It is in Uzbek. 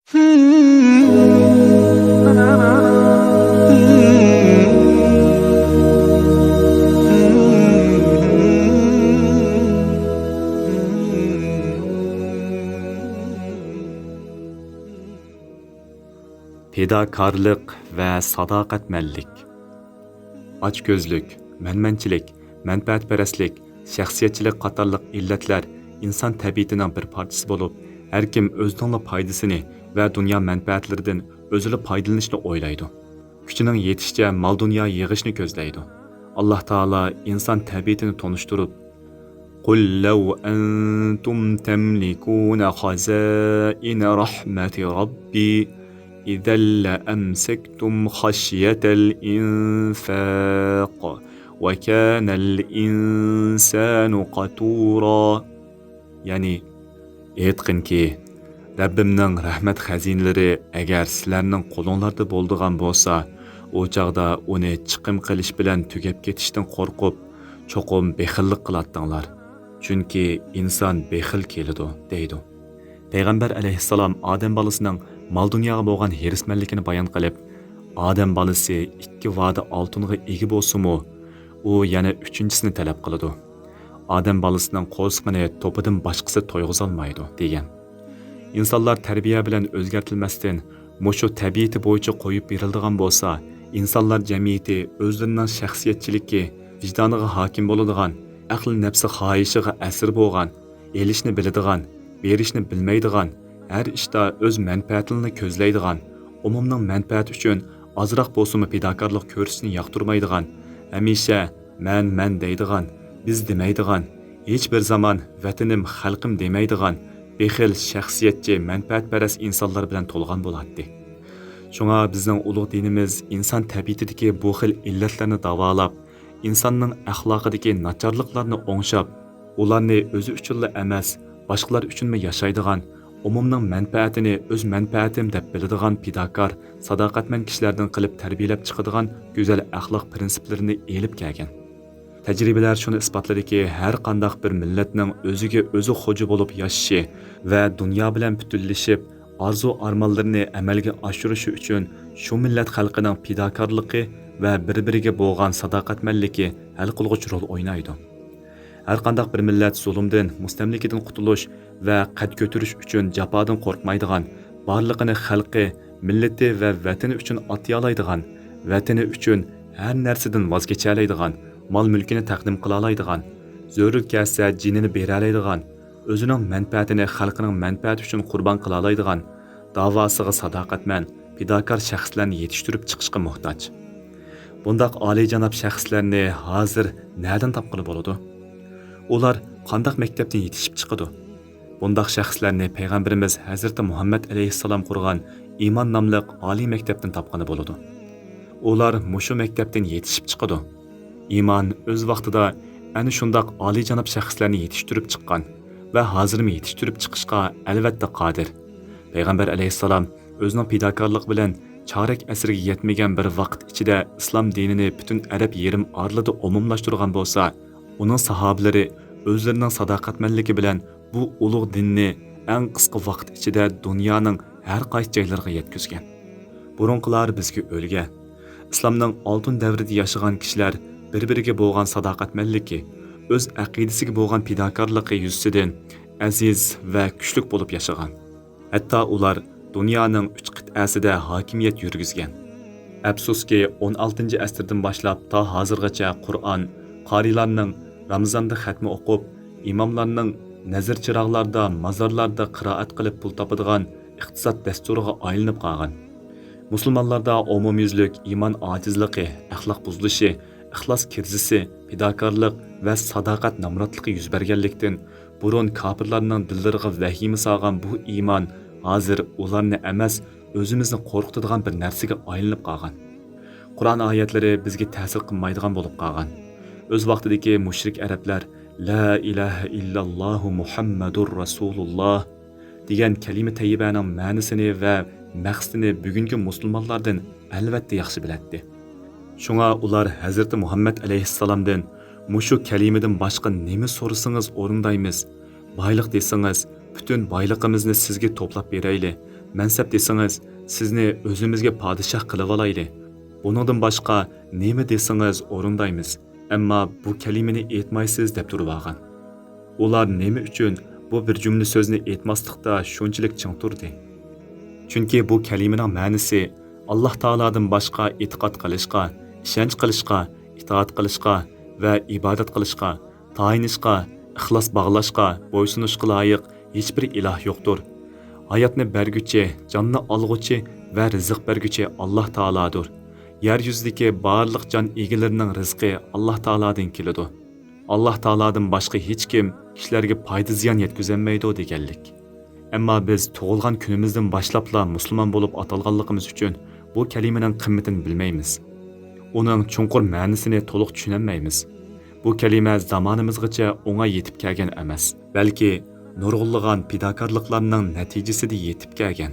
Fedakarlık ve sadaqatmənlik. Açgözlük, mənmənçilik, mənfəətpərəstlik, şəxsiyyətçilik qatarlıq illetler insan təbiətinin bir parçası bolup, her kim özünün faydasını ve dünya mənfəətlərdən özülə faydalanışını oylaydı. Küçünün yetişçe mal dünya yığışını gözləydi. Allah Taala insan təbiətini tonuşturup, قُلْ لَوْ أَنْتُمْ تَمْلِكُونَ خَزَائِنَ رَحْمَةِ رَبِّي إِذًا لَأَمْسَكْتُمْ خَشْيَةَ الْإِنْفَاقِ وَكَانَ الْإِنْسَانُ قَتُورًا. Yani, aytqin ki, Rabbimning rahmat xazinalari agar sizlarning qo'linglarda bo'ldigan bo'lsa, o chaqda uni chiqim qilish bilan tugab ketishdan qo'rqib, cho'qim bexillik qilatdinglar. Chunki inson bexil keladi, deydi. Payg'ambar alayhissalom odam bolasining mol dunyoga bo'lgan hirismanligini bayon qilib, odam bolasi 2 va'da oltinga ega bo'lsa-mu, u yana 3-chisini talab qiladi. Odam bolasining qo'sqini to'pidan boshqasi to'yg'izolmaydi, degan. İnsanlar terbiye bilen özgertilmezden, muşu tabiati boyunca koyup verildiğin bolsa, insanlar cemiyeti özlerinin şəxsiyyətçiliki, vicdanıға hakim boladigan, aql nefsi xahişiga əsir bolgan, elishni biladigan, berishni bilmaydigan, her ishda öz mənfəətini közləydigan, umumning mənfəəti üçün azraq bolsunmu fidakarlıq ko'rishni yoqtirmaydigan, hamisha mən deydigan, biz demaydigan, hech bir zaman vatanim, xalqim demaydigan, bexil, şəxsiyyətçi, mənfəətpərəst insanlar bilan to'lgan bo'ladi. Şuna bizning ulug' dinimiz inson tabiatidagi bu xil illatlarni davolab, insonning axloqidagi nacharliklarni o'ngshab, ularni o'zi uchunla emas, boshqalar uchunmi yashaydigan, umumning manfaatini o'z manfaatim deb biladigan fidokor, sadoqatmand kishilardan qilib tarbiyalab chiqadigan go'zal axloq prinsiplarini elib kelgan. Tecrübeler şunu ispatladı ki her qandaq bir milletning o'ziga o'zi xo'ja bo'lib yashashi va dunyo bilan bütünleşip arzu armanlarını amalga oshirishi uchun shu millat xalqining fidokorligi va bir-biriga bo'lgan sadoqatmanligi hal qilg'uchi rol o'ynaydi. Har qandaq bir millat zulmdan, mustamlikadan qutulish va qad ko'tarish uchun jafodan qo'rqmaydigan, barlig'ini xalqi, millati va vatani uchun atyolaydigan, vatani uchun har narsadan voz kechalaydigan, mal mülkini taqdim qilalaydigan, zo'rlik kelsa jinini beralaydigan, o'zining manfaatini xalqining manfaati uchun qurbon qilalaydigan, davosiga sadoqatman, fidokor shaxslarni yetishtirib chiqishga muhtoj. Bundaq oliyjanob shaxslarni hozir nerdan topqili bo'ladi? Ular qandaq maktabdan yetishib chiqadi? Bundaq shaxslarni payg'ambarimiz Hazrati Muhammad alayhissalom qurgan iymon nomli oliy maktabdan topqani bo'ladi. Ular mushu maktabdan yetishib chiqadi. İman öz vaqtida ana shundoq oliyjanob shaxslarni yetishtirib chiqqan va hozirmi yetishtirib chiqishga albatta qodir. Payg'ambar alayhissalom o'zining fidokorlik bilan chorak asrga yetmagan bir vaqt ichida islom dinini butun arab yerim orlida umumlashtirgan bo'lsa, uning sahobalari o'zlarining sadoqatmanligi bilan bu ulug' dinni eng qisqa vaqt ichida dunyoning har qaysi joylariga yetkazgan. Burunqilar bizga o'lgan. Islomning oltin davrida yashagan kishilar bir-biriga bo'lgan sadoqatmanligi, o'z aqidasiga bo'lgan fidokorligi yuzasidan aziz va kuchli bo'lib yashagan. Hatto ular dunyoning 3 qit'asida hokimiyat yurgizgan. Afsuski 16-asrdan boshlab to hozirgacha Qur'on qorilarning Ramazonda xatmi o'qib, imomlarning nazar chiroqlarda, mozorlarda qiroat qilib pul topadigan iqtisod dasturiga aylanib qolgan. Musulmonlarda umumyuzlik iymon ojizligi, axloq buzilishi, ixlos kirzisi, fidokorlik va sadoqat namratligi yuz berganlikdan burun kofirlarning dillariga vahima solgan bu iymon hozir ularni emas, o'zimizni qo'rqitadigan bir narsaga aylanib qolgan. Qur'on oyatlari bizga ta'sir qilmaydigan bo'lib qolgan. O'z vaqtidagi mushrik arablar la ilaha illalloh Muhammadur rasululloh degan kalima tayyibaning ma'nosini va maqsadini bugungi musulmonlardan albatta yaxshi biladi. Şuna ular Hazreti Muhammed aleyhisselam'dan muşu kelimedən başqa nemi sorusanız orundaymiz. Baylık deseniz bütün baylıqımızını sizge toplap bereyli. mansab desangiz, sizni o'zimizga podshoh qilib olayli. Buningdan boshqa nima desangiz o'rindaymiz. Ammo bu kalimani aytmaysiz deb turib olgan. Ular nima uchun bu bir jumla so'zni aytmaslikda shunchalik ching turdi? Chunki bu kalimaning ma'nosi Alloh taolodan boshqa e'tiqod qilishga, ishonch qilishga, itoat qilishga va ibodat qilishga, tayinishga, ixlos bog'lashga, bo'ysunishga loyiq hech bir iloh yo'qdir. Hayotni berguchi, jonni olg'uchi va rizq berguchi Alloh taolodir. Yer yuzidagi barliq jon egalarining rizqi Alloh taolodan keladi. Alloh taolodan boshqa hech kim kishilarga foyda ziyon yetkazolmaydi deganlik. Ammo biz tug'ilgan kunimizdan boshlabla musulmon bo'lib atalganligimiz uchun bu kalimaning qimmatini bilmaymiz. Uning chunqur ma'nosini to'liq tushunolmaymiz. Bu kalima zamonimizgacha o'ngay yetib kelgan emas, balki nurg'unlagan fidokorliklarning natijasida yetib kelgan.